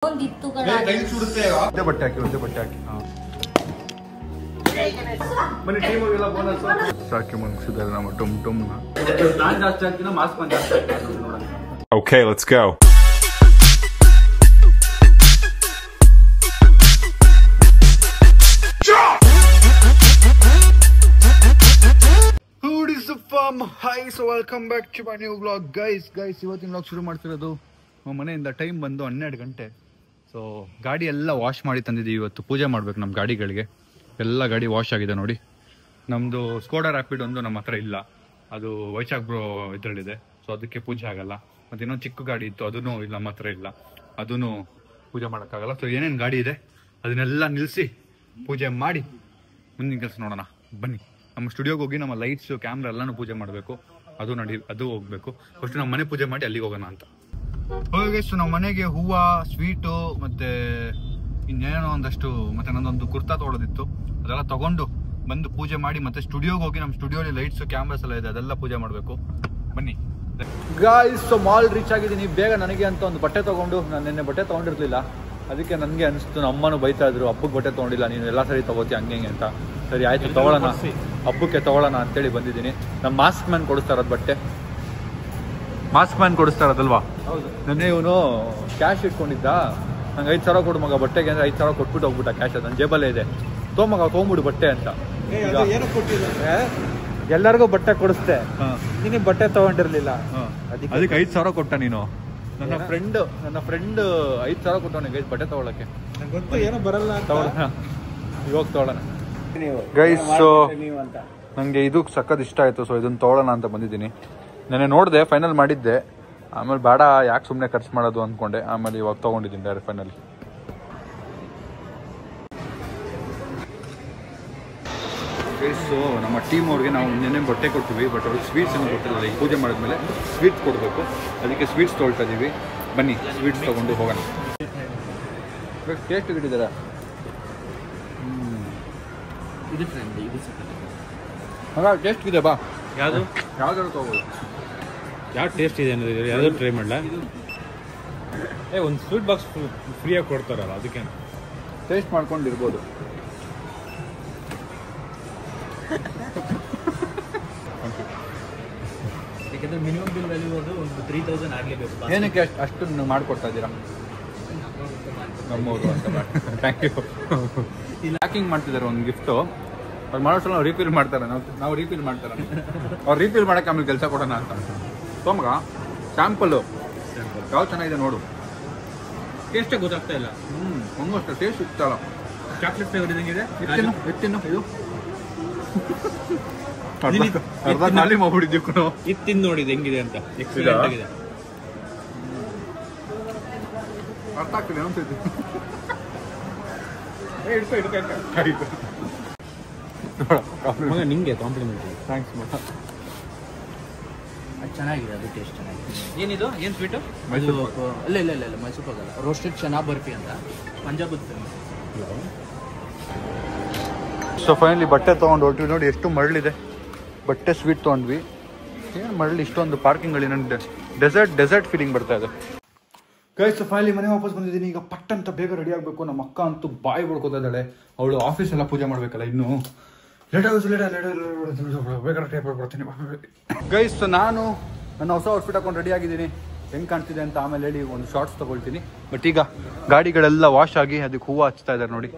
ಬಟ್ಟೆ ಹಾಕಿ ಬನ್ನಿ ಟೀಮಗೆಲ್ಲ ಬೋನಸ್ ಸಾಕಿ ಮುಗಿಸಿದ್ದಾರೆ ನಮ್ಮ ಟುಮ್ ಟುಮ್ ಜಾಸ್ತಿ ಆಗ್ತಿನ ಮಾಸ್ಕ್ ಜಾಸ್ತಿ ಆಗ್ತದೆ. Okay, let's go. Hi, so welcome back to my new vlog. Guys, ಇವತ್ತಿನ vlog ಶುರು ಮಾಡ್ತಿರೋದು ಮನೆಯಿಂದ. ಟೈಮ್ ಬಂದು 12 ಗಂಟೆ. ಸೊ ಗಾಡಿ ಎಲ್ಲ ವಾಶ್ ಮಾಡಿ ತಂದಿದ್ದೀವಿ. ಇವತ್ತು ಪೂಜೆ ಮಾಡ್ಬೇಕು ನಮ್ಮ ಗಾಡಿಗಳಿಗೆ. ಎಲ್ಲ ಗಾಡಿ ವಾಶ್ ಆಗಿದೆ ನೋಡಿ. ನಮ್ಮದು ಸ್ಕೋಡಾ ರ್ಯಾಪಿಡ್ ಒಂದು ನಮ್ಮ ಹತ್ರ ಇಲ್ಲ, ಅದು ವೈಶಾಖ್ ಬ್ರೋ ಇದರಲ್ಲಿದೆ. ಸೊ ಅದಕ್ಕೆ ಪೂಜೆ ಆಗಲ್ಲ. ಮತ್ತು ಇನ್ನೊಂದು ಚಿಕ್ಕ ಗಾಡಿ ಇತ್ತು, ಅದೂ ಇಲ್ಲ, ನಮ್ಮ ಹತ್ರ ಇಲ್ಲ, ಅದೂ ಪೂಜೆ ಮಾಡೋಕ್ಕಾಗಲ್ಲ. ಸೊ ಏನೇನು ಗಾಡಿ ಇದೆ ಅದನ್ನೆಲ್ಲ ನಿಲ್ಲಿಸಿ ಪೂಜೆ ಮಾಡಿ ಮುಂದಿನ ಕೆಲಸ ನೋಡೋಣ ಬನ್ನಿ. ನಮ್ಮ ಸ್ಟುಡಿಯೋಗೆ ಹೋಗಿ ನಮ್ಮ ಲೈಟ್ಸು ಕ್ಯಾಮ್ರಾ ಎಲ್ಲನೂ ಪೂಜೆ ಮಾಡಬೇಕು, ಅದು ಹೋಗಬೇಕು. ಫಸ್ಟ್ ನಮ್ಮ ಮನೆ ಪೂಜೆ ಮಾಡಿ ಅಲ್ಲಿಗೆ ಹೋಗೋಣ ಅಂತ ಹೋಗಿ. ಸೊ ನಮ್ಮ ಮನೆಗೆ ಹೂವು, ಸ್ವೀಟು ಮತ್ತು ಇನ್ನೇನೋ ಒಂದಷ್ಟು, ಮತ್ತು ನನ್ನೊಂದು ಕುರ್ತಾ ತೊಗೊಳೋದಿತ್ತು, ಅದೆಲ್ಲ ತೊಗೊಂಡು ಬಂದು ಪೂಜೆ ಮಾಡಿ ಮತ್ತೆ ಸ್ಟುಡಿಯೋಗೆ ಹೋಗಿ ನಮ್ಮ ಸ್ಟುಡಿಯೋಲಿ ಲೈಟ್ಸು ಕ್ಯಾಮ್ರಾಸ್ ಎಲ್ಲ ಇದೆ, ಅದೆಲ್ಲ ಪೂಜೆ ಮಾಡಬೇಕು ಬನ್ನಿ. ಗಾಯ್ಸ್, ಸೊ ಮಾಲ್ ರೀಚ್ ಆಗಿದ್ದೀನಿ. ಬೇಗ ನನಗೆ ಅಂತ ಒಂದು ಬಟ್ಟೆ ತೊಗೊಂಡು, ನಾನು ನಿನ್ನೆ ಬಟ್ಟೆ ತೊಗೊಂಡಿರ್ಲಿಲ್ಲ, ಅದಕ್ಕೆ ನನಗೆ ಅನಿಸ್ತು. ನಮ್ಮ ಅಮ್ಮನೂ ಬೈತಾ ಇದ್ರು, ಹಬ್ಬಕ್ಕೆ ಬಟ್ಟೆ ತೊಗೊಂಡಿಲ್ಲ ನೀನು, ಎಲ್ಲ ಸರಿ ತೊಗೋತಿ ಹಂಗೆ ಅಂತ. ಸರಿ ಆಯಿತು, ತೊಗೊಳ್ಳೋಣ, ಹಬ್ಬಕ್ಕೆ ತೊಗೊಳ್ಳೋಣ ಅಂತೇಳಿ ಬಂದಿದ್ದೀನಿ. ನಮ್ಮ ಮಾಸ್ಕ್ ಮ್ಯಾನ್ ಕೊಡಿಸ್ತಾ ಇರೋದು ಬಟ್ಟೆ, ಮಾಸ್ಕ್ ಮ್ಯಾನ್ ಕೊಡಿಸ್ತಾ ಇರೋದಲ್ವಾ. ಹೌದು, ನೆನ್ನೆ ಇವನು ಕ್ಯಾಶ್ ಇಟ್ಕೊಂಡಿದ್ದ, ನಂಗೆ 5,000 ಕೊಡು ಮಗ ಬಟ್ಟೆಗೆ ಅಂದರೆ 5,000 ಕೊಟ್ಬಿಟ್ಟು ಹೋಗ್ಬಿಟ್ಟ. ಕ್ಯಾಶ್ ಅದು ನನ್ನ ಜೇಬಲ್ಲೇ ಇದೆ, ಮಗ ತೊಗೊಂಬಿಡು ಬಟ್ಟೆ ಅಂತ. ಎಲ್ಲರಿಗೂ ಬಟ್ಟೆ ಕೊಡಿಸ್ತೆ, ನಿನಗೆ ಬಟ್ಟೆ ತೊಗೊಂಡಿರ್ಲಿಲ್ಲ, ಅದಕ್ಕೆ 5,000 ಕೊಟ್ಟ ನೀನು. ನನ್ನ ಫ್ರೆಂಡ್ 5,000 ಕೊಟ್ಟವನಿಗೆ ಬಟ್ಟೆ ತಗೊಳಕ್ಕೆ. ಏನೋ ಬರಲ್ಲ, ಇವಾಗ ತಗೊಳ್ಳೋಣ ಗೈಸ್. ನನಗೆ ಇದು ಸಕ್ಕತ್ ಇಷ್ಟ ಆಯಿತು, ಸೊ ಇದನ್ನು ತೊಗೊಳ್ಳೋಣ ಅಂತ ಬಂದಿದ್ದೀನಿ. ನೆನ್ನೆ ನೋಡಿದೆ, ಫೈನಲ್ ಮಾಡಿದ್ದೆ, ಆಮೇಲೆ ಬೇಡ ಯಾಕೆ ಸುಮ್ಮನೆ ಖರ್ಚು ಮಾಡೋದು ಅಂದ್ಕೊಂಡೆ, ಆಮೇಲೆ ಇವಾಗ ತೊಗೊಂಡಿದ್ದೀನಿ ಡೈರೆಕ್ಟ್ ಫೈನಲ್. ಸೊ ನಮ್ಮ ಟೀಮ್ ಅವ್ರಿಗೆ ನಾವು ನೆನ್ನೆ ಬಟ್ಟೆ ಕೊಡ್ತೀವಿ, ಬಟ್ ಅವ್ರಿಗೆ ಸ್ವೀಟ್ಸ್ ಏನು ಕೊಟ್ಟಿಲ್ಲ. ಈಗ ಪೂಜೆ ಮಾಡಿದ್ಮೇಲೆ ಸ್ವೀಟ್ಸ್ ಕೊಡಬೇಕು, ಅದಕ್ಕೆ ಸ್ವೀಟ್ಸ್ ತೊಗೊಳ್ತಾ ಇದ್ದೀವಿ. ಬನ್ನಿ ಸ್ವೀಟ್ಸ್ ತೊಗೊಂಡು ಹೋಗೋಣ. ಟೇಸ್ಟ್ ಇಟ್ಟಿದ್ದಾರೆ, ಇದು ಫ್ರೆಂಡ್, ಇದು ಹಾಗ ಟೇಸ್ಟ್ ಇದೆ. ಬಾ, ಯಾವ್ದಾದ್ರು ತೊಗೋಬೋದು. ಯಾವ ಟೇಸ್ಟ್ ಇದೆ ಅನ್ನೋದು ಯಾವ್ದಾದ್ರು ಟ್ರೈ ಮಾಡಲ. ಒಂದು ಸ್ವೀಟ್ ಬಾಕ್ಸ್ ಫ್ರೀಯಾಗಿ ಕೊಡ್ತಾರಲ್ಲ, ಅದಕ್ಕೆ ಟೇಸ್ಟ್ ಮಾಡ್ಕೊಂಡಿರ್ಬೋದು. ಯಾಕಂದರೆ ಮಿನಿಮಮ್ ಬಿಲ್ ವ್ಯಾಲ್ಯೂ ಅದು ಒಂದು 3,000 ಆಗಲೇಬೇಕು. ಏನಕ್ಕೆ ಅಷ್ಟು ಮಾಡಿಕೊಡ್ತಾ ಇದ್ದೀರಾ ನಮ್ಮವರು ಅಂತ. Thank you. ಇಲ್ಲಿ ಪ್ಯಾಕಿಂಗ್ ಮಾಡ್ತಿದ್ದಾರೆ ಒಂದು ಗಿಫ್ಟು, ಅವ್ರು ಮಾಡೋ ಸಲ ರೀಫಿಲ್ ಮಾಡ್ತಾರೆ, ನಾವು ರೀಫಿಲ್ ಮಾಡ್ತಾರೆ. ಅವ್ರು ರೀಫಿಲ್ ಮಾಡೋಕ್ಕೆ ಆಮೇಲೆ ಕೆಲಸ ಕೊಡೋಣ ಅಂತ. ಮಗ ಸ್ಯಾಂಪಲ್ಲು ಯಾವ ಚೆನ್ನಾಗಿದೆ ನೋಡು. ಟೇಸ್ಟೇ ಗೊತ್ತಾಗ್ತಾ ಇಲ್ಲ. ಒಂದು ಅಷ್ಟು ಟೇಸ್ಟ್ ಇರ್ತಲ್ಲ. Chocolate flavour ಇದಂಗಿದೆ. ಎತ್ತಿನ್ನು ಇದು ಅರ್ಧ ಖಾಲಿ ಮಾಡ್ಬಿಟ್ಟಿದ್ದೀವಿ. ಇದು ತಿಂದು ನೋಡಿದ್ದು ಹೆಂಗಿದೆ ಅಂತ. ಎಕ್ಸಲೆಂಟ್ ಆಗಿದೆ. ಅರ್ಥ ಆಗ್ತಿದೆ ಅನ್ಸುತ್ತೆ. ನಿಮಗೆ ಕಾಂಪ್ಲಿಮೆಂಟ್. ಥ್ಯಾಂಕ್ಸ್ ಮಗ. ಅದು ಚೆನ್ನಾಗಿದೆ, ಅದು ಟೇಸ್ಟ್ ಚೆನ್ನಾಗಿದೆ. ಏನಿದು, ಏನು ಸ್ವೀಟು? ಮೈಸೂರು ಇಲ್ಲ ಮೈಸೂರು ಪಾಕ್ ಅಲ್ಲ, ರೋಸ್ಟೆಡ್ ಚನಾ ಬರ್ಫಿ ಅಂತ, ಪಂಜಾಬ್ ಫೇಮಸ್. ಸೊ ಫೈನಲಿ ಬಟ್ಟೆ ತೊಗೊಂಡು ಹೊರಟ್ವಿ. ನೋಡಿ ಎಷ್ಟು ಮರಳಿದೆ, ಬಟ್ಟೆ ಸ್ವೀಟ್ ತೊಗೊಂಡ್ವಿ. ಏನು ಮರಳಿ ಇಷ್ಟೊಂದು ಪಾರ್ಕಿಂಗಲ್ಲಿ ನನಗೆ ಡೆಸರ್ಟ್ ಫೀಲಿಂಗ್ ಬರ್ತಾ ಇದೆ. ಗೈಸ್, ಫೈನಲಿ ಮನೆ ವಾಪಸ್ ಬಂದಿದ್ದೀನಿ. ಈಗ ಪಟ್ಟಂತ ಬೇಗ ರೆಡಿ ಆಗಬೇಕು. ನಮ್ಮ ಅಕ್ಕ ಅಂತೂ ಬಾಯಿ ಬಡ್ಕೋತಾ ಇದ್ದಾಳೆ, ಅವಳು ಆಫೀಸ್ ಎಲ್ಲ ಪೂಜೆ ಮಾಡಬೇಕಲ್ಲ, ಇನ್ನೂ ಲೇಟ್ ಬೇಗ ರೆಡಿ ಬರ್ತೀನಿ. ಗೈಸ್, ನಾನು ನನ್ನ ಹೊಸ ಔಟ್ಫಿಟ್ ಹಾಕೊಂಡು ರೆಡಿ ಆಗಿದ್ದೀನಿ. ಹೆಂಗೆ ಕಾಣ್ತಿದೆ ಅಂತ ಆಮೇಲೆ ಹೇಳಿ ಒಂದು ಶಾರ್ಟ್ಸ್ ತೊಗೊಳ್ತೀನಿ. ಬಟ್ ಈಗ ಗಾಡಿಗಳೆಲ್ಲ ವಾಶ್ ಆಗಿ ಅದಕ್ಕೆ ಹೂವು ಹಚ್ತಾ ಇದ್ದಾರೆ ನೋಡಿ.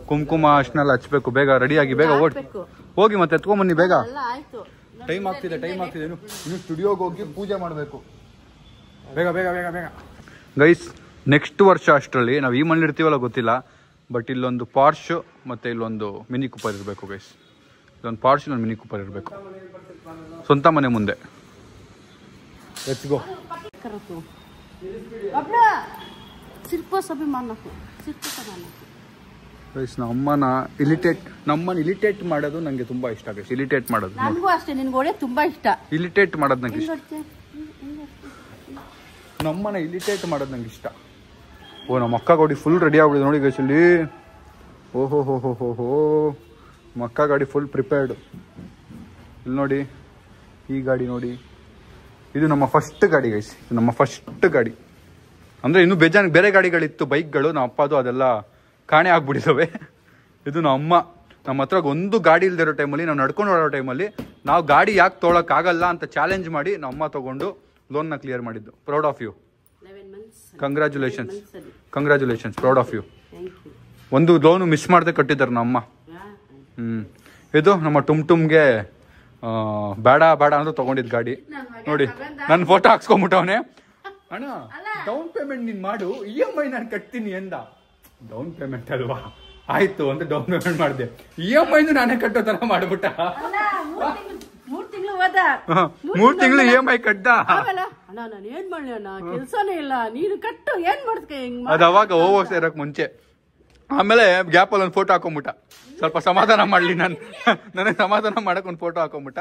ಕುಂಕುಮ ಅಷ್ಟನ್ನೆಲ್ಲ ಹಚ್ಬೇಕು. ಬೇಗ ರೆಡಿಯಾಗಿ ಬೇಗ ಹೋಗಿ ಮತ್ತೆ ಎತ್ಕೊಂಬನ್ನಿ ಬೇಗ. ಟೈಮ್ ಆಗ್ತಿದೆ ಇನ್ನು ಸ್ಟುಡಿಯೋಗೆ ಹೋಗಿ ಪೂಜೆ ಮಾಡಬೇಕು. ಬೇಗ ಬೇಗ ಬೇಗ ಬೇಗ ಗೈಸ್. ನೆಕ್ಸ್ಟ್ ವರ್ಷ ಅಷ್ಟರಲ್ಲಿ ನಾವು ಈ ಮನೇಲಿ ಇರ್ತೀವಲ್ಲ ಗೊತ್ತಿಲ್ಲ, ಬಟ್ ಇಲ್ಲೊಂದು ಪಾರ್ಶ್ ಮತ್ತು ಇಲ್ಲೊಂದು ಮಿನಿ ಕೂಪರ್ ಇರಬೇಕು ಗೈಸ್. ಇಲ್ಲೊಂದು ಪಾರ್ಶ್, ಇಲ್ಲೊಂದು ಮಿನಿ ಕೂಪರ್ ಇರಬೇಕು ಸ್ವಂತ ಮನೆ ಮುಂದೆ. Let's go. ನಮ್ಮನ್ನ ಇಲಿಟೇಟ್ ಮಾಡೋದು ನಂಗೆ ತುಂಬಾ ಇಷ್ಟ ಗೈಸ್. ಇಲಿಟೇಟ್ ಮಾಡೋದು ನನಗೂ ಅಷ್ಟೇ, ನಿನ್ಗೆ ತುಂಬಾ ಇಷ್ಟ. ಇಲಿಟೇಟ್ ಮಾಡೋದು ನಂಗೆ ಇಷ್ಟ. ನಮ್ಮನ್ನ ಇಲಿಟೇಟ್ ಮಾಡೋದು ನಂಗೆ ಇಷ್ಟ. ಓ, ನಮ್ಮ ಅಕ್ಕ ಗಾಡಿ ಫುಲ್ ರೆಡಿ ಆಗ್ಬಿಡಿದೆ ನೋಡಿ ಗೈಸ್ ಇಲ್ಲಿ. ಓಹೋ ಹೋ ಹೋ ಹೋ ಹೋ, ನಮ್ಮ ಅಕ್ಕ ಗಾಡಿ ಫುಲ್ ಪ್ರಿಪೇರ್ಡ್. ಇಲ್ಲಿ ನೋಡಿ, ಈ ಗಾಡಿ ನೋಡಿ, ಇದು ನಮ್ಮ ಫಸ್ಟ್ ಗಾಡಿ ಗೈಸ್. ಇದು ನಮ್ಮ ಫಸ್ಟ್ ಗಾಡಿ. ಅಂದರೆ ಇನ್ನೂ ಬೇಜಾನ್ ಬೇರೆ ಗಾಡಿಗಳಿತ್ತು ಬೈಕ್ಗಳು, ನಮ್ಮ ಅಪ್ಪದು ಅದೆಲ್ಲ ಕಾಣೆ ಆಗ್ಬಿಟ್ಟಿದ್ದಾವೆ. ಇದು ನಮ್ಮ ಹತ್ರ ಒಂದು ಗಾಡಿ ಇಲ್ದಿರೋ ಟೈಮಲ್ಲಿ, ನಾವು ನಡ್ಕೊಂಡು ಓಡೋ ಟೈಮಲ್ಲಿ ನಾವು ಗಾಡಿ ಯಾಕೆ ತೊಗೊಳಕ್ಕಾಗಲ್ಲ ಅಂತ ಚಾಲೆಂಜ್ ಮಾಡಿ ನಮ್ಮ ಅಮ್ಮ ತೊಗೊಂಡು ಲೋನ್ನ ಕ್ಲಿಯರ್ ಮಾಡಿದ್ದು. Proud of you. Congratulations, proud of you. ಒಂದು ಲೋನು ಮಿಸ್ ಮಾಡದೆ ಕಟ್ಟಿದ್ದಾರೆ ನಮ್ಮ ಅಮ್ಮ. ಇದು ನಮ್ಮ ಟುಮ್ಗೆ ಬೇಡ ಅಂತ ತೊಗೊಂಡಿದ್ದು ಗಾಡಿ ನೋಡಿ. ನನ್ನ ಫೋಟೋ ಹಾಕ್ಸ್ಕೊಂಬಿಟ್ಟವನೇ. ಅಣ್ಣ ಡೌನ್ ಪೇಮೆಂಟ್ ನೀನು ಮಾಡು, EMI ನಾನು ಕಟ್ತೀನಿ ಎಂದ. ಡೌನ್ ಪೇಮೆಂಟ್ ಅಲ್ವಾ, ಆಯ್ತು ಅಂತ ಡೌನ್ ಪೇಮೆಂಟ್ ಮಾಡಿದೆ. EMI ನಾನೇ ಕಟ್ಟೋ ತರ ಮಾಡ್ಬಿಟ್ಟ. 3 ತಿಂಗಳು EMI ಕಟ್ಟ. ನಾನು ಏನ್ ಮಾಡ್ಲಿ ಅಣ್ಣ, ಕೆಲ್ಸನೇ ಇಲ್ಲ, ನೀನು ಕಟ್ಟು ಏನ್ ಮಾಡ್ತೀಯ? ಅದು ಅವಾಗ ಹೋಗೋಕ್ ಸೇರಕ್ ಮುಂಚೆ. ಆಮೇಲೆ ಗ್ಯಾಪಲ್ಲಿ ಒಂದು ಫೋಟೋ ಹಾಕೊಂಬಿಟ್ಟ, ಸ್ವಲ್ಪ ಸಮಾಧಾನ ಮಾಡಲಿ ನನಗೆ ಸಮಾಧಾನ ಮಾಡಕ್ಕೆ ಒಂದು ಫೋಟೋ ಹಾಕೊಂಬಿಟ್ಟ.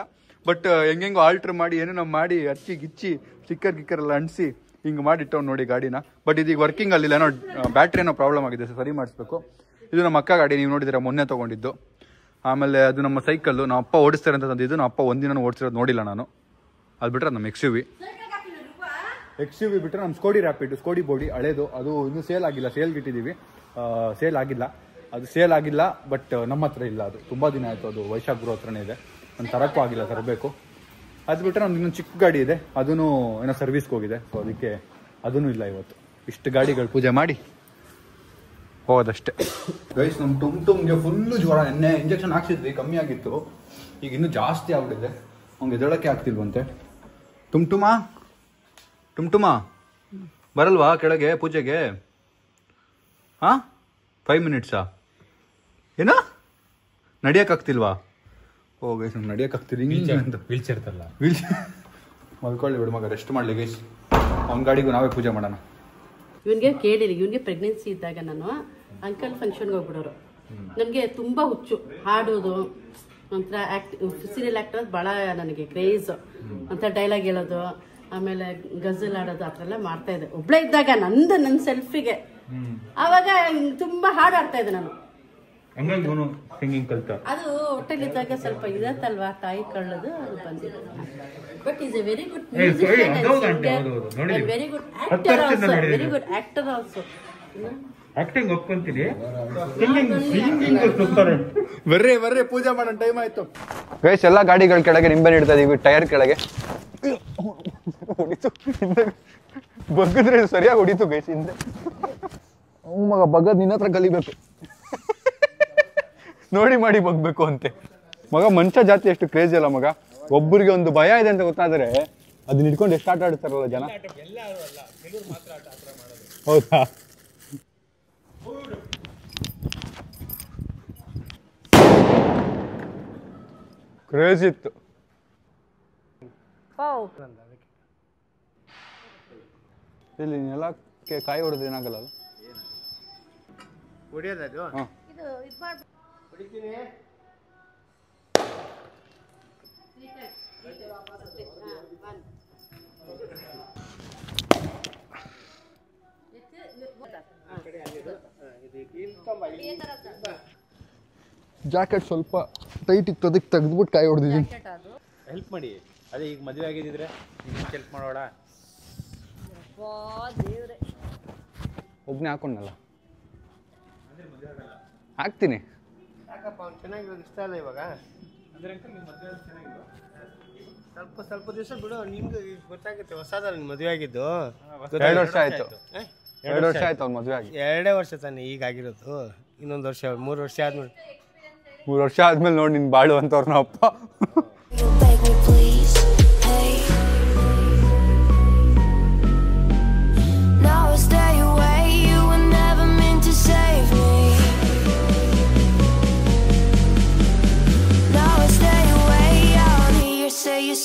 ಬಟ್ ಹೆಂಗೆಂಗೋ ಆಲ್ಟ್ರ್ ಮಾಡಿ ಏನೇನೋ ಮಾಡಿ ಹಚ್ಚಿ ಗಿಚ್ಚಿ ಸ್ಟಿಕ್ಕರ್ ಎಲ್ಲ ಅಂಟಿಸಿ ಹಿಂಗೆ ಮಾಡಿಟ್ಟವ್ ನೋಡಿ ಗಾಡಿನ. ಬಟ್ ಇದೀಗ ವರ್ಕಿಂಗ್ ಅಲ್ಲಿಲ್ಲ, ಏನೋ ಬ್ಯಾಟ್ರಿ ಏನೋ ಪ್ರಾಬ್ಲಮ್ ಆಗಿದೆ, ಸರಿ ಮಾಡಿಸ್ಬೇಕು. ಇದು ನಮ್ಮ ಅಕ್ಕ ಗಾಡಿ, ನೀವು ನೋಡಿದ್ದೀರಾ ಮೊನ್ನೆ ತೊಗೊಂಡಿದ್ದು. ಆಮೇಲೆ ಅದು ನಮ್ಮ ಸೈಕಲ್ಲು, ನಮ್ಮ ಅಪ್ಪ ಓಡಿಸ್ತಾರೆ ಅಂತ ತಂದಿದ್ದು. ನಮ್ಮ ಅಪ್ಪ ಒಂದಿನ ಓಡಿಸಿರೋದು ನೋಡಿಲ್ಲ ನಾನು. ಅದು ಬಿಟ್ಟರೆ ನಮ್ಮ XUV ಬಿಟ್ಟರೆ ನಮ್ಮ ಸ್ಕೋಡಿ ರ್ಯಾಪಿಡ್, ಸ್ಕೋಡಿ ಬೋಡಿ ಹಳೇದು, ಅದು ಇನ್ನೂ ಸೇಲ್ ಆಗಿಲ್ಲ. ಸೇಲ್ ಆಗಿಲ್ಲ ಬಟ್ ನಮ್ಮ ಹತ್ರ ಇಲ್ಲ. ಅದು ತುಂಬ ದಿನ ಆಯಿತು, ಅದು ವೈಶಾಖ ಗುರು ಹತ್ರನೇ ಇದೆ. ನಾನು ತರಕ್ಕೂ ಆಗಿಲ್ಲ, ತರಬೇಕು. ಅದು ಬಿಟ್ಟರೆ ನಮ್ದು ಇನ್ನೊಂದು ಚಿಕ್ಕ ಗಾಡಿ ಇದೆ, ಅದೂ ಏನೋ ಸರ್ವಿಸ್ಗೆ ಹೋಗಿದೆ. ಸೊ ಅದಕ್ಕೆ ಅದೂ ಇಲ್ಲ ಇವತ್ತು. ಇಷ್ಟು ಗಾಡಿಗಳು ಪೂಜೆ ಮಾಡಿ ಹೋಗೋದಷ್ಟೇ. ಗೈಸ್, ನಮ್ಮ ಟುಮ್ಗೆ ಫುಲ್ಲು ಜ್ವರ. ನೆನ್ನೆ ಇಂಜೆಕ್ಷನ್ ಹಾಕ್ಸಿದ್ವಿ, ಕಮ್ಮಿ ಆಗಿತ್ತು, ಈಗ ಇನ್ನೂ ಜಾಸ್ತಿ ಆಗ್ಬಿಟ್ಟಿದೆ. ಅವ್ನಿಗೆ ಎದಳಕ್ಕೆ ಆಗ್ತಿಲ್ವಂತೆ. ಟುಮ್ಟುಮ ಬರಲ್ವಾ ಕೆಳಗೆ ಪೂಜೆಗೆ? 5 ಮಿನಿಟ್ಸಾ? ಏನೋ ನಡಿಯೋಕ್ಕಾಗ್ತಿಲ್ವಾ? ಓ ಗೈಸ್, ನಮ್ಗೆ ನಡಿಯೋಕ್ಕಾಗ್ತಿಲ್ಲ. ವೀಲ್ ಚೇರ್ ಮಲ್ಕೊಳ್ಳಿ ಬಿಡು ಮಗ, ರೆಸ್ಟ್ ಮಾಡಲಿ ಗೈಸ್. ಅವ್ನ ಗಾಡಿಗೂ ನಾವೇ ಪೂಜೆ ಮಾಡೋಣ. ಇವನ್ಗೆ ಕೇಳಿರಿ, ಇವನ್ಗೆ ಪ್ರೆಗ್ನೆನ್ಸಿ ಇದ್ದಾಗ ನಾನು ಅಂಕಲ್ ಫಂಕ್ಷನ್ಗೆ ಹೋಗ್ಬಿಡೋರು. ನನಗೆ ತುಂಬ ಹುಚ್ಚು ಹಾಡೋದು, ಒಂಥರ ಸೀರಿಯಲ್ ಆ್ಯಕ್ಟರ್ ಭಾಳ ನನಗೆ ಕ್ರೇಜ್. ಒಂಥರ ಡೈಲಾಗ್ ಹೇಳೋದು, ಆಮೇಲೆ ಗಜಲ್ ಆಡೋದು, ಆ ಥರ ಎಲ್ಲ ಮಾಡ್ತಾ ಇದ್ದೆ ಒಬ್ಳೆ ಇದ್ದಾಗ. ನನ್ನ ಸೆಲ್ಫಿಗೆ ಆವಾಗ ತುಂಬ ಹಾಡು ಆಡ್ತಾ ಇದ್ದೆ ನಾನು. ಅದು ಹೊಟ್ಟೆಲಿದ್ದಾಗ ಸ್ವಲ್ಪ ಇದತ್ತಲ್ವಾ, ತಾಯಿ ಕಳ್ಳದು, ಅದು ಬಂದಿದೆ. But is a very good musician, very good actor also. Acting ಒಪ್ಕೊಂತೀನಿ. ಬರ್ರಿ ಪೂಜೆ ಮಾಡೋಣ, ಟೈಮ್ ಆಯ್ತು. ಗೈಸ್, ಎಲ್ಲ ಗಾಡಿಗಳ ಕೆಳಗೆ ನಿಂಬೆ ಇಡ್ತಾ ಇದೀವಿ, ಟೈರ್ ಕೆಳಗೆ. ಬಗ್ಗದ್ರೆ ಸರಿಯಾಗಿ ಹೊಡಿತು ಗೈಸ್. ಹಿಂದೆ ಮಗ ಬಗ್ಗದ್ ನಿನ್ನ ಹತ್ರ ಕಲಿಬೇಕು, ನೋಡಿ ಮಾಡಿ ಬಗ್ಬೇಕು ಅಂತೆ. ಮಗ ಮನುಷ್ಯ ಜಾತಿ ಎಷ್ಟು ಕ್ರೇಜಿ ಅಲ್ಲ ಮಗ. ಒಬ್ಬರಿಗೆ ಒಂದು ಭಯ ಇದೆ ಅಂತ ಗೊತ್ತಾದ್ರೆ ಅದನ್ನ ಹಿಡ್ಕೊಂಡು ಎಷ್ಟು ಆಟ ಆಡ್ತಾರಲ್ಲ ಜನ. ಹೌದಾ? ಕ್ರೇಜಿ ಇತ್ತು. ಇಲ್ಲಿ ನೆಲಕ್ಕೆ ಕಾಯಿ ಹೊಡೆದು ಏನಾಗಲ್ಲ ಹೊಡಿಯೋದು. ಜಾಕೆಟ್ ಸ್ವಲ್ಪ ಟೈಟ್ ಇತ್ತು, ಅದಕ್ಕೆ ತೆಗೆದ್ಬಿಟ್ಟು ಕಾಯಿ ಹೊಡೆದಿದ್ದೀನಿ. ಹೆಲ್ಪ್ ಮಾಡಿ. ಅದೇ ಈಗ ಮದುವೆ ಆಗಿದ್ದಿದ್ರೆ ಹೆಲ್ಪ್ ಮಾಡೋಣ. ಒಬ್ಬನೇ ಹಾಕೊಂಡಲ್ಲ, ಹಾಕ್ತೀನಿ. ಯಾಕಪ್ಪ ಅವ್ನು ಚೆನ್ನಾಗಿರೋದು ಇಷ್ಟ ಅಲ್ಲ ಇವಾಗ? ಸ್ವಲ್ಪ ದಿವಸ ಬಿಡು, ನಿಮ್ಗೆ ಗೊತ್ತಾಗುತ್ತೆ. ಹೊಸದಲ್ಲ ನಿನ್ ಮದುವೆ ಆಗಿದ್ದು. 2 ವರ್ಷ ಆಯ್ತು. 2 ವರ್ಷ ಆಯ್ತು ಅವ್ನು ಮದುವೆ ಆಗಿ. 2 ವರ್ಷ ತಾನೆ ಈಗ ಆಗಿರೋದು. ಇನ್ನೊಂದು ವರ್ಷ, 3 ವರ್ಷ ಆದ್ಮೇಲೆ. 3 ವರ್ಷ ಆದ್ಮೇಲೆ ನೋಡಿ ನಿನ್ ಬಾಳು ಅಂತವ್ರ ನಮ್ಮ ಅಪ್ಪ.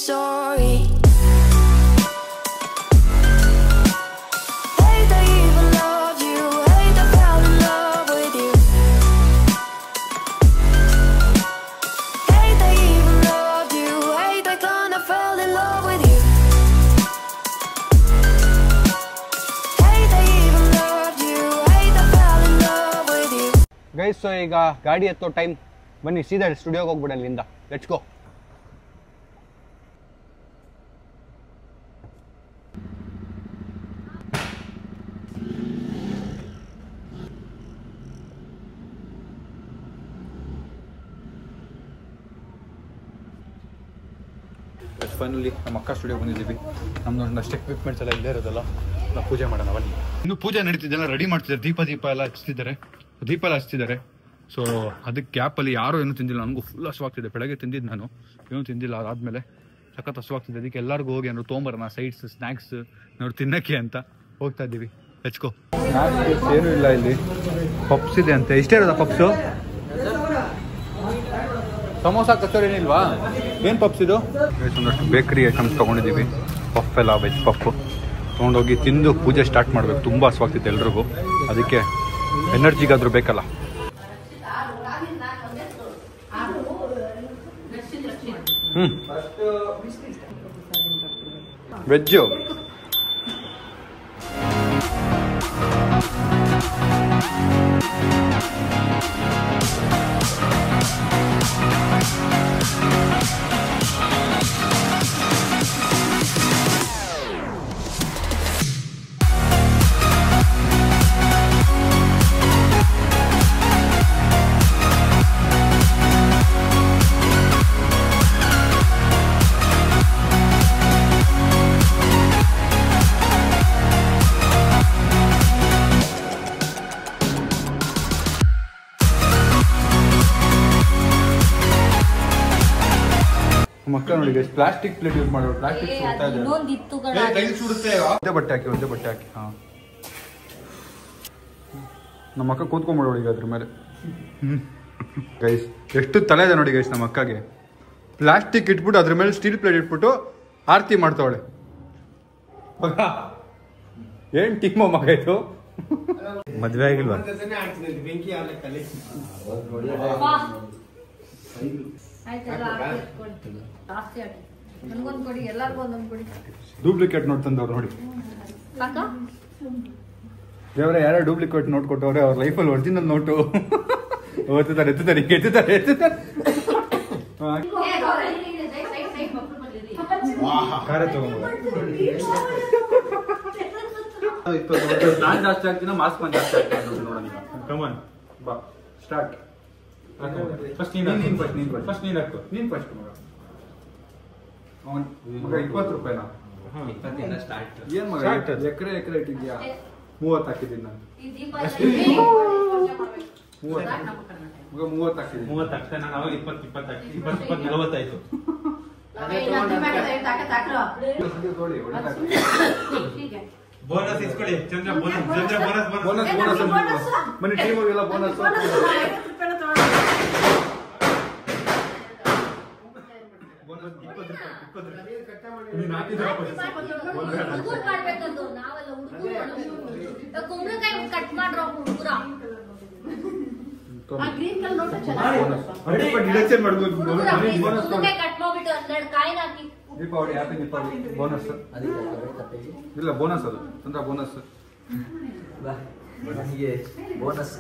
Sorry. ಗೈಸ್, ಸೊ ಈಗ ಗಾಡಿ ಎತ್ತೋ ಟೈಮ್. ಬನ್ನಿ ಸೀದಾ ಸ್ಟುಡಿಯೋಗೆ ಹೋಗ್ಬಿಡ ಅಲ್ಲಿಂದ. Let's go. ಫೈನಲಿ ನಮ್ಮ ಅಕ್ಕ ಸ್ಟುಡಿಯೋ ಬಂದಿದ್ದೀವಿ. ನಮ್ದು ಒಂದಷ್ಟು ಎಕ್ವಿಪ್ಮೆಂಟ್ಸ್ ಎಲ್ಲ ಇಲ್ಲೇ ಇರೋದಲ್ಲ, ನಾವು ಪೂಜೆ ಮಾಡೋಣ ಬನ್ನಿ. ಇನ್ನು ಪೂಜೆ ನಡೀತಿದ್ದೆಲ್ಲ ರೆಡಿ ಮಾಡ್ತಿದ್ದಾರೆ, ದೀಪ ಎಲ್ಲ ಹಚ್ತಿದ್ದಾರೆ. ಸೊ ಅದಕ್ಕೆ ಗ್ಯಾಪಲ್ಲಿ ಯಾರೂ ಏನೂ ತಿಂದಿಲ್ಲ. ನನಗೂ ಫುಲ್ ಹಸುವಾಗ್ತಿದೆ. ಬೆಳಗ್ಗೆ ತಿಂದಿದ್ದು ನಾನು, ಏನೂ ತಿಂದಿಲ್ಲ. ಅದಾದಮೇಲೆ ಸಖತ್ ಹಸುವಾಗ್ತಿದೆ. ಅದಕ್ಕೆ ಎಲ್ಲರಿಗೂ ಹೋಗಿ ಏನಾದ್ರು ತೊಗೊಂಬರೋಣ, ಸೈಡ್ಸ್ ಸ್ನ್ಯಾಕ್ಸ್ ಏನಾದ್ರು ತಿನ್ನಕ್ಕೆ ಅಂತ ಹೋಗ್ತಾ ಇದ್ದೀವಿ. ಹೆಚ್ಕೋ ಸ್ನ್ಯಾಕ್ಸ್ ಏನೂ ಇಲ್ಲ ಇಲ್ಲಿ. ಪಪ್ಸ್ ಇದೆ ಅಂತೆ. ಇಷ್ಟೇ ಇರೋದಾ ಪಪ್ಸು? ಸಮೋಸ ಕಚೋರಿ ಏನಿಲ್ವಾ? ಏನು ಪಪ್ಸ್ ಇದು? ಒಂದಷ್ಟು ಬೇಕರಿ ಐಟಮ್ಸ್ ತೊಗೊಂಡಿದ್ದೀವಿ. ಪಫ್ ಎಲ್ಲ ವೆಜ್ ಪಫು ತೊಗೊಂಡೋಗಿ ತಿಂದು ಪೂಜೆ ಸ್ಟಾರ್ಟ್ ಮಾಡಬೇಕು. ತುಂಬ ಹಸುವಾಗ್ತಿದೆ ಎಲ್ರಿಗೂ. ಅದಕ್ಕೆ ಎನರ್ಜಿಗಾದರೂ ಬೇಕಲ್ಲ. ವೆಜ್ಜು ಮಕ್ಕಳು ನೋಡಿ ಪ್ಲಾಸ್ಟಿಕ್ ಪ್ಲೇಟ್ ಯೂಸ್ ಮಾಡೋರು. ಪ್ಲಾಸ್ಟಿಕ್ ಸುಡುತ್ತೆ. ಒಂದೇ ಬಟ್ಟೆ ಹಾಕಿ ಹಾಂ. ನಮ್ಮ ಅಕ್ಕ ಕೂತ್ಕೊಂಡ್ಬಿಡೋಳು ಈಗ ಅದ್ರ ಮೇಲೆ. ಗೈಸ್ ಎಷ್ಟು ತಲೆ ಇದೆ ನೋಡಿ ಗೈಸ್ ನಮ್ಮ ಅಕ್ಕಗೆ. ಪ್ಲಾಸ್ಟಿಕ್ ಇಟ್ಬಿಟ್ಟು ಅದ್ರ ಮೇಲೆ ಸ್ಟೀಲ್ ಪ್ಲೇಟ್ ಇಟ್ಬಿಟ್ಟು ಆರತಿ ಮಾಡ್ತಾವಳೆ. ಏನ್ ಟೀಮೋ ಮಗ ಇದು? ಮದ್ವೆ ಆಗಿಲ್ವಾ? ಡೂಪ್ಲಿಕೇಟ್ ನೋಟ್ ತಂದವ್ರು ನೋಡಿ. ದೇವ್ರೆ ಯಾರೋ ಡೂಪ್ಲಿಕೇಟ್ ನೋಟ್ ಕೊಟ್ಟವ್ರೆ. ಅವ್ರ ಲೈಫಲ್ಲಿ ಒರಿಜಿನಲ್ ನೋಟು ಎತ್ತುತ್ತಾರೆ. ಖಾರ ತಗೊಂಡು ನಾನು ಜಾಸ್ತಿ ಆಗ್ತೀನ, ಮಾಸ್ಕ್ ಬಂದು ಜಾಸ್ತಿ ಆಗ್ತೀನಿ ನೋಡೋಣ. ಕಮಾನ್ ಬಾ ಸ್ಟಾರ್ಟ್. ಫಸ್ಟ್ ನೀನು ಹಾಕು. ನೀನು ಫಸ್ಟ್ ಮಗ. ಮಗ 20 ರೂಪಾಯಿನಾ? ಏನ್ ಮಗ ಎಕರೆ ಇಟ್ಟಿದ್ಯಾ? 30 ಹಾಕಿದ್ದೀನಿ ನಾನು. ಮಗ 30 ಹಾಕಿದ್ದೀನಿ. 30 ಹಾಕ್ತಾ ನಾನು ಅವಾಗ 20 ಹಾಕಿ 20 40 ಆಯ್ತು. ಬೋನಸ್ ಇಸ್ಕೊಳ್ಳಿ ಚಂದ್ರ. ಬೋನಸ್ ಮನೆ ಟೀಮಿಗೆಲ್ಲ bonus. Deepavali happy Deepavali. Bonus ಇಲ್ಲ, ಬೋನಸ್ ಅದು ಚಂದ್ರ. ಬೋನಸ್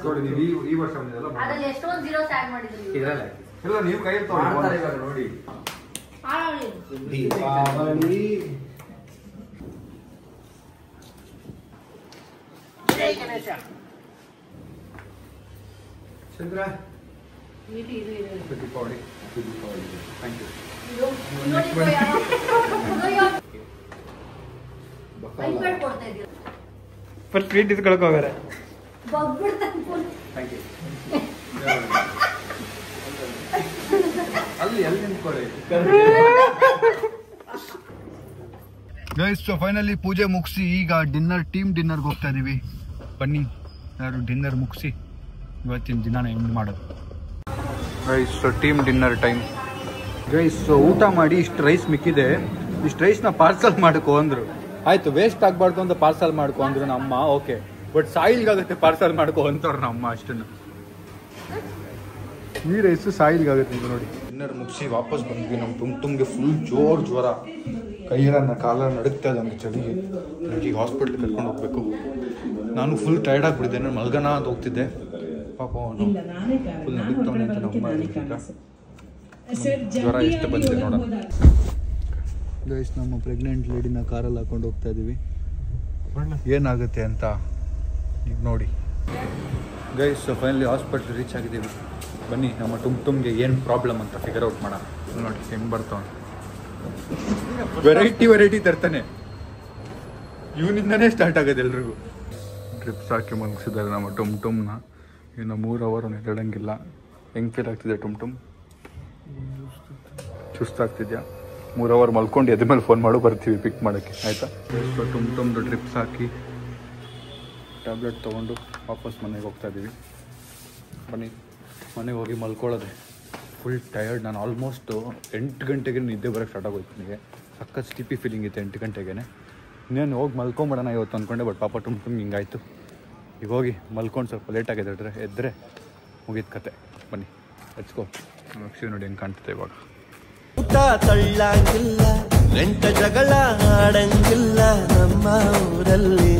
ನೋಡಿ. ನೀವು ಈ ವರ್ಷ ಬಂದಿದ್ದಲ್ಲ ಇಲ್ಲ, ನೀವು ಕೈ ತಗೊಳ್ಳಿ ನೋಡಿ. Deepavali Chandra. Deepavali thank you. First sweet ಇಸ್ಕೊಳಕ್ ಹೋಗಾರೆ. Thank you. ಅಲ್ಲಿ ನಿಂತ್ಕೊಳ್ಳಿ ಗೈಸ್. ಸೊ ಫೈನಲಿ ಪೂಜೆ ಮುಗಿಸಿ ಈಗ ಟೀಮ್ ಡಿನ್ನರ್ಗೆ ಹೋಗ್ತಾ ಇದೀವಿ. ಬನ್ನಿ ಯಾರು ಡಿನ್ನರ್ ಮುಗಿಸಿ ಇವತ್ತಿನ ದಿನಾನ ಎಂಡ್ ಮಾಡೋದು. Guys team dinner time. Guys ಊಟ ಮಾಡಿ ಇಷ್ಟು ರೈಸ್ ಮಿಕ್ಕಿದೆ. ಇಷ್ಟು ರೈಸ್ನ ಪಾರ್ಸಲ್ ಮಾಡ್ಕೊ ಅಂದ್ರು. ಆಯ್ತು, ವೇಸ್ಟ್ ಆಗಬಾರ್ದು ಅಂತ ಪಾರ್ಸಲ್ ಮಾಡ್ಕೊ ಅಂದ್ರು ನಮ್ಮ. ಓಕೆ, ಬಟ್ ಸಾಯಿಲ್ಗಾಗುತ್ತೆ ಪಾರ್ಸಲ್ ಮಾಡ್ಕೊ ಅಂತವ್ರು ನಮ್ಮ. ಅಷ್ಟನ್ನು ಈ ರೈಸು ಸಾಯಿಲ್ಗಾಗುತ್ತೆ ಅಂತ ನೋಡಿ. ಡಿನ್ನರ್ ಮುಗಿಸಿ ವಾಪಸ್ ಬಂದ್ವಿ. ನಮ್ಮ ತುಂಗೆ ಫುಲ್ ಜೋರ್ ಜ್ವರ. ಕೈಯೆಲ್ಲ ಕಾಲ ನಡುಗ್ತಾ ಇದೆ ನಮಗೆ ಚಳಿಗೆ. ಈಗ ಹಾಸ್ಪಿಟ್ಲ್ ಕರ್ಕೊಂಡು ಹೋಗ್ಬೇಕು. ನಾನು ಫುಲ್ ಟೈರ್ಡ್ ಆಗಿಬಿಟ್ಟಿದ್ದೆ. ನಾನು ಮಲ್ಗನ ಅಂತ ಹೋಗ್ತಿದ್ದೆ. ಪಾಪ ಅವನು ಫುಲ್ ನಡುಗ್ತಾವನೆ ಅಂತ ನಮ್ಮ ಜ್ವರ ಎಷ್ಟು ಬಂದಿದೆ ನೋಡೋಣ. ಗೈಸ್ ನಮ್ಮ ಪ್ರೆಗ್ನೆಂಟ್ ಲೇಡಿನ ಕಾರಲ್ಲಿ ಹಾಕೊಂಡು ಹೋಗ್ತಾ ಇದ್ದೀವಿ. ಏನಾಗುತ್ತೆ ಅಂತ ಈಗ ನೋಡಿ. ಗೈಸ್ ಫೈನಲಿ ಹಾಸ್ಪಿಟ್ಲ್ ರೀಚ್ ಆಗಿದ್ದೀವಿ. ಬನ್ನಿ ನಮ್ಮ ತುಂಗೆ ಏನು ಪ್ರಾಬ್ಲಮ್ ಅಂತ ಫಿಗರ್ ಔಟ್ ಮಾಡೋಣ. ನೋಡಿ ಹೆಂಗೆ ಬರ್ತಾವ. ವೆರೈಟಿ ತರ್ತಾನೆ. ಇವನಿಂದನೇ ಸ್ಟಾರ್ಟ್ ಆಗೋದು ಎಲ್ರಿಗೂ. ಟ್ರಿಪ್ಸ್ ಹಾಕಿ ಮಲಗಿಸಿದ್ದಾರೆ ನಮ್ಮ ಟುಮ್ನ. ಇನ್ನು 3 ಅವರ್ ಎದ್ದೇಳಂಗಿಲ್ಲ. ಹೆಂಗೆ ಫೀಲ್ ಆಗ್ತಿದೆ ಟುಮ್? ಸುಸ್ತಾಗ್ತಿದ್ಯಾ? 3 ಅವರ್ ಮಲ್ಕೊಂಡು ಎದ್ದ ಮೇಲೆ ಫೋನ್ ಮಾಡು, ಬರ್ತೀವಿ ಪಿಕ್ ಮಾಡೋಕ್ಕೆ, ಆಯಿತಾ? ಸೊ ಟುಮ್ದು ಟ್ರಿಪ್ಸ್ ಹಾಕಿ ಟ್ಯಾಬ್ಲೆಟ್ ತೊಗೊಂಡು ವಾಪಸ್ ಮನೆಗೆ ಹೋಗ್ತಾ ಇದ್ದೀವಿ. ಬನ್ನಿ ಮನೆಗೆ ಹೋಗಿ ಮಲ್ಕೊಳ್ಳೋದೆ. Full tired. ನಾನು ಆಲ್ಮೋಸ್ಟು 8 ಗಂಟೆಗೆ ನಿದ್ದೆ ಬರೋಕ್ಕೆ ಸ್ಟಾರ್ಟ್ ಆಗೋಯ್ತು. ನನಗೆ ಸಖತ್ ಸ್ಟಿಪಿ ಫೀಲಿಂಗ್ ಇತ್ತು 8 ಗಂಟೆಗೆ. ಇನ್ನೇನು ಹೋಗಿ ಮಲ್ಕೊಂಬಿಡೋಣ ಇವತ್ತು ಅಂದ್ಕೊಂಡೆ, ಬಟ್ ಪಾಪ ಟುಮ್ ಹಿಂಗಾಯ್ತು. ಈಗ ಹೋಗಿ ಮಲ್ಕೊಂಡು ಸ್ವಲ್ಪ ಲೇಟಾಗಿ ಎದ್ದರೆ ಮುಗಿದ ಕತೆ. ಬನ್ನಿ ಹಚ್ಕೋ. ಅಕ್ಷಿ ನೋಡಿ ಹೆಂಗೆ ಕಾಣ್ತದೆ ಇವಾಗ. ಊಟ ತಳ್ಳಂಗಿಲ್ಲ, ಗಂಟ ಜಗಳ ಆಡಂಗಿಲ್ಲ ನಮ್ಮ ಊರಲ್ಲಿ.